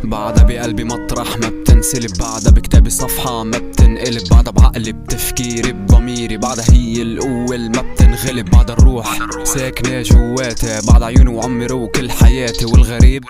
بعدها بقلبي مطرح ما بتنسلب، بعدها بكتابي صفحة ما بتنقلب، بعدها بعقلي بتفكيري بضميري، بعدها هي القوة اللي ما بتنغلب، بعدها الروح ساكنة جواتي، بعد عيوني وعمري وكل حياتي، والغريب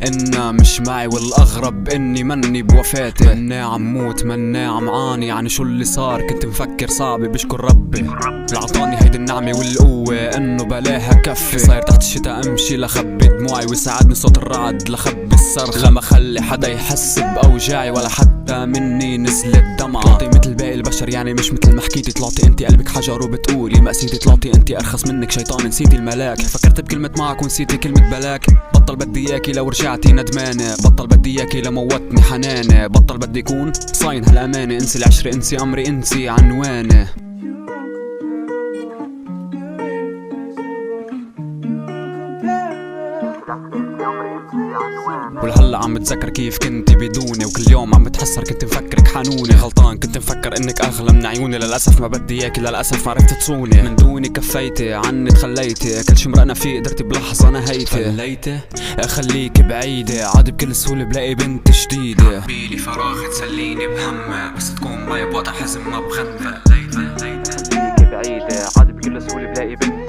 إنها مش معي، والأغرب إني مني بوفاتي، مني عم موت مني عم عاني، يعني شو اللي صار كنت مفكر صعب، بشكر ربي اللي عطاني هيدي النعمة والقوة إنه بلاها كفي، صاير تحت الشتا أمشي لخبي دموعي، ويساعدني صوت الرعد لخبي الصرخة، ما خلي حدا يحس بأوجاعي ولا حتى مني نزلت دمعة، طلعتي مثل باقي البشر يعني مش مثل ما حكيتي، طلعتي انتي قلبك حجر وبتقولي مقسيتي، طلعتي انتي أرخص منك شيطان نسيتي الملاك، فكرت بكلمة معك ونسيتي كلمة بلاك، بطل بدي اياكي لو رجعتي ندمانة، بطل بدي اياكي لو موتني حنانة، بطل بدي يكون صاين هالأمانة، انسي العشرة انسي أمري انسي عنواني. ولهلا عم بتذكر كيف كنتي بدوني، وكل يوم عم بتحسر كنت مفكرك حنوني، غلطان كنت مفكر انك اغلى من عيوني، للاسف ما بدي اياكي للاسف ما عرفت تصوني، من دوني كفيتي عني تخليتي، كل شي مرقنا فيه قدرتي بلحظة نهيتي، خليتي اخليك بعيدة، عاد بكل سهولة بلاقي بنت جديدة، بيلي فراغ تسليني بهمة، بس تكون معي بوقت حزن ما بغنى، خليكي بعيدة عاد بكل سهولة بلاقي بنت